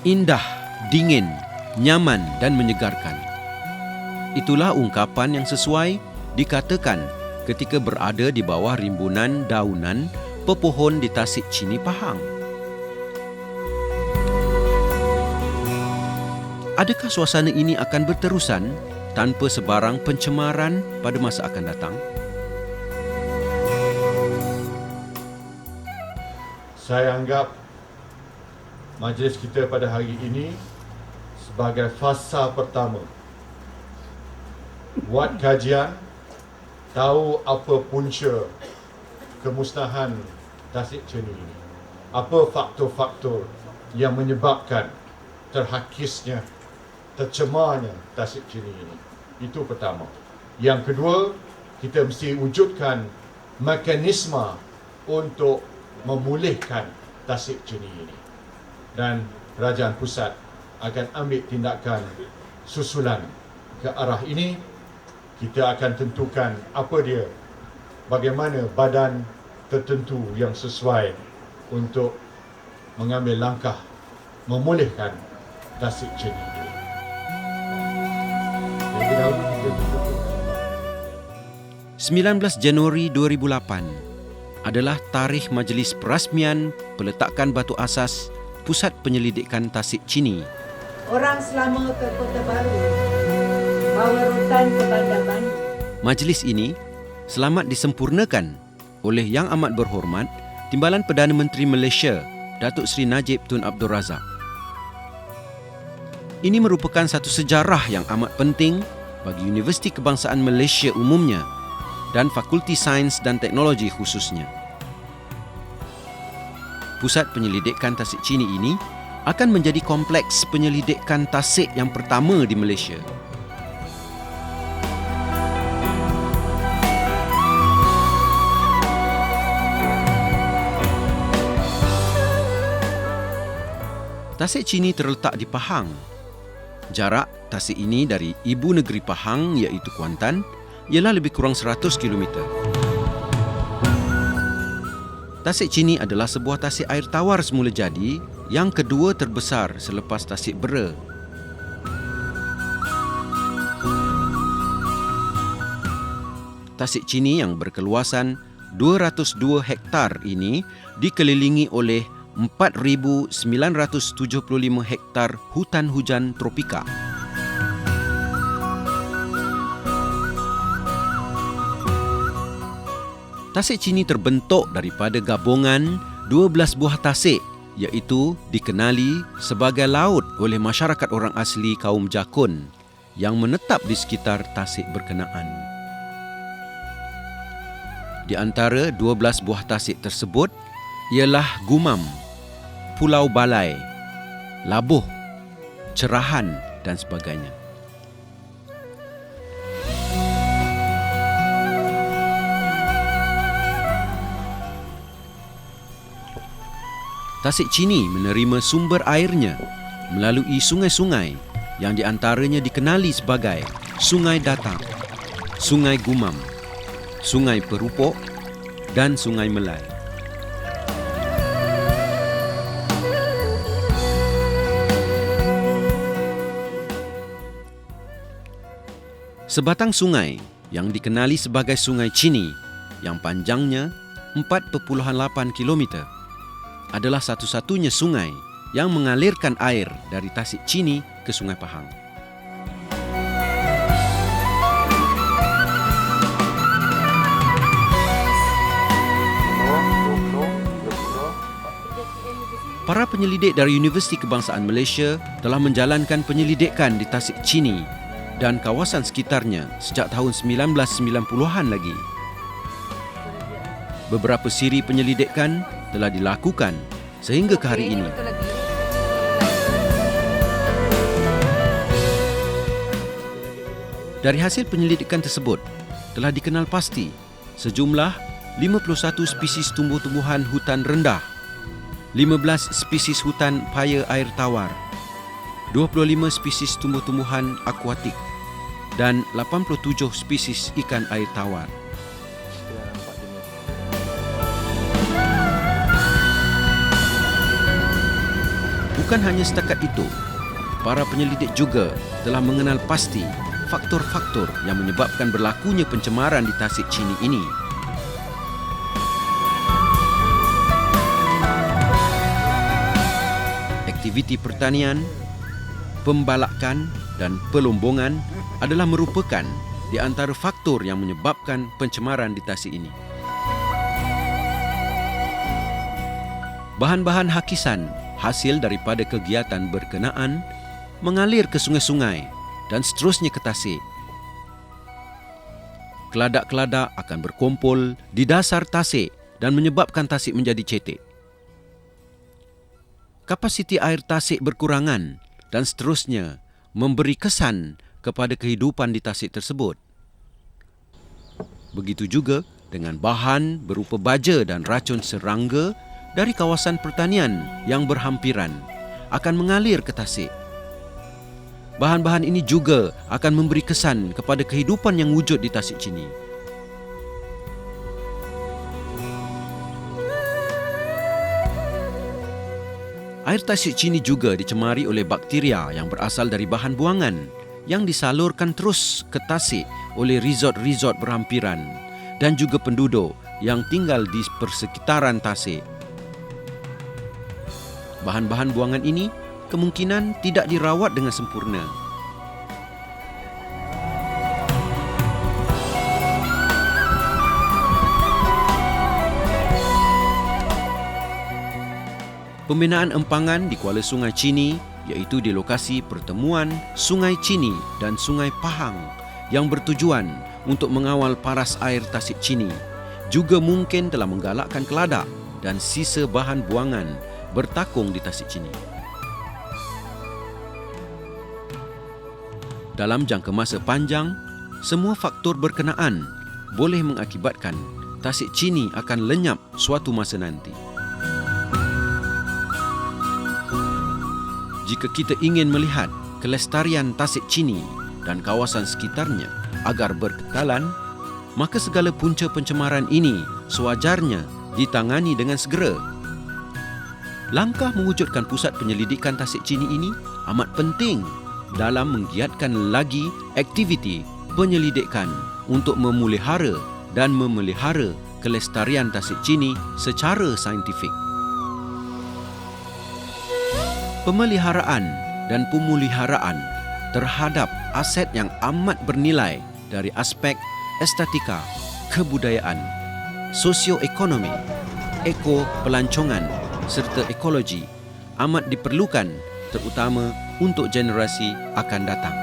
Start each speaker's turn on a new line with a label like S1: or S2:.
S1: Indah, dingin, nyaman dan menyegarkan. Itulah ungkapan yang sesuai dikatakan ketika berada di bawah rimbunan daunan pepohon di Tasik Chini, Pahang. Adakah suasana ini akan berterusan tanpa sebarang pencemaran pada masa akan datang?
S2: Saya anggap majlis kita pada hari ini sebagai fasa pertama. Buat kajian, tahu apa punca kemusnahan Tasik Chini ini. Apa faktor-faktor yang menyebabkan terhakisnya, tercemarnya Tasik Chini ini. Itu pertama. Yang kedua, kita mesti wujudkan mekanisme untuk memulihkan Tasik Chini ini. Dan Kerajaan Pusat akan ambil tindakan susulan ke arah ini. Kita akan tentukan apa dia, bagaimana badan tertentu yang sesuai untuk mengambil langkah memulihkan Tasik Chini ini.
S1: 19 Januari 2008 adalah tarikh majlis perasmian peletakan batu asas Pusat Penyelidikan Tasik Chini.
S3: Orang selama ke Kota Baru, bawa rotan ke Bandar Banu.
S1: Majlis ini selamat disempurnakan oleh Yang Amat Berhormat Timbalan Perdana Menteri Malaysia, Datuk Seri Najib Tun Abdul Razak. Ini merupakan satu sejarah yang amat penting bagi Universiti Kebangsaan Malaysia umumnya dan Fakulti Sains dan Teknologi khususnya. Pusat Penyelidikan Tasik Chini ini akan menjadi kompleks penyelidikan tasik yang pertama di Malaysia. Tasik Chini terletak di Pahang. Jarak tasik ini dari ibu negeri Pahang iaitu Kuantan ialah lebih kurang 100 km. Tasik Chini adalah sebuah tasik air tawar semula jadi yang kedua terbesar selepas Tasik Bera. Tasik Chini yang berkeluasan 202 hektar ini dikelilingi oleh 4,975 hektar hutan hujan tropika. Tasik Chini terbentuk daripada gabungan 12 buah tasik iaitu dikenali sebagai laut oleh masyarakat orang asli kaum Jakun yang menetap di sekitar tasik berkenaan. Di antara 12 buah tasik tersebut ialah Gumam, Pulau Balai, Labuh, Cerahan dan sebagainya. Tasik Chini menerima sumber airnya melalui sungai-sungai yang di antaranya dikenali sebagai Sungai Datang, Sungai Gumam, Sungai Perupok dan Sungai Melai. Sebatang sungai yang dikenali sebagai Sungai Chini yang panjangnya 4,8 km adalah satu-satunya sungai yang mengalirkan air dari Tasik Chini ke Sungai Pahang. Para penyelidik dari Universiti Kebangsaan Malaysia telah menjalankan penyelidikan di Tasik Chini dan kawasan sekitarnya sejak tahun 1990-an lagi. Beberapa siri penyelidikan telah dilakukan sehingga ke hari ini. Dari hasil penyelidikan tersebut, telah dikenal pasti sejumlah 51 spesies tumbuh-tumbuhan hutan rendah, 15 spesies hutan paya air tawar, 25 spesies tumbuh-tumbuhan akuatik dan 87 spesies ikan air tawar. Bukan hanya setakat itu, para penyelidik juga telah mengenal pasti faktor-faktor yang menyebabkan berlakunya pencemaran di Tasik Chini ini. Aktiviti pertanian, pembalakan dan pelombongan adalah merupakan di antara faktor yang menyebabkan pencemaran di Tasik ini. Bahan-bahan hakisan hasil daripada kegiatan berkenaan mengalir ke sungai-sungai dan seterusnya ke Tasik. Keladak-keladak akan berkumpul di dasar Tasik dan menyebabkan Tasik menjadi cetek. Kapasiti air Tasik berkurangan dan seterusnya memberi kesan kepada kehidupan di Tasik tersebut. Begitu juga dengan bahan berupa baja dan racun serangga dari kawasan pertanian yang berhampiran akan mengalir ke Tasik. Bahan-bahan ini juga akan memberi kesan kepada kehidupan yang wujud di Tasik Chini. Air Tasik Chini juga dicemari oleh bakteria yang berasal dari bahan buangan yang disalurkan terus ke Tasik oleh resort-resort berhampiran dan juga penduduk yang tinggal di persekitaran Tasik. Bahan-bahan buangan ini kemungkinan tidak dirawat dengan sempurna. Pembinaan empangan di Kuala Sungai Chini iaitu di lokasi pertemuan Sungai Chini dan Sungai Pahang yang bertujuan untuk mengawal paras air Tasik Chini juga mungkin telah menggalakkan keladak dan sisa bahan buangan bertakung di Tasik Chini. Dalam jangka masa panjang, semua faktor berkenaan boleh mengakibatkan Tasik Chini akan lenyap suatu masa nanti. Jika kita ingin melihat kelestarian Tasik Chini dan kawasan sekitarnya agar berkekalan, maka segala punca pencemaran ini sewajarnya ditangani dengan segera. Langkah mewujudkan pusat penyelidikan Tasik Chini ini amat penting dalam menggiatkan lagi aktiviti penyelidikan untuk memelihara dan memelihara kelestarian Tasik Chini secara saintifik. Pemeliharaan dan pemuliharaan terhadap aset yang amat bernilai dari aspek estetika, kebudayaan, sosioekonomi, eko-pelancongan serta ekologi amat diperlukan terutama untuk generasi akan datang.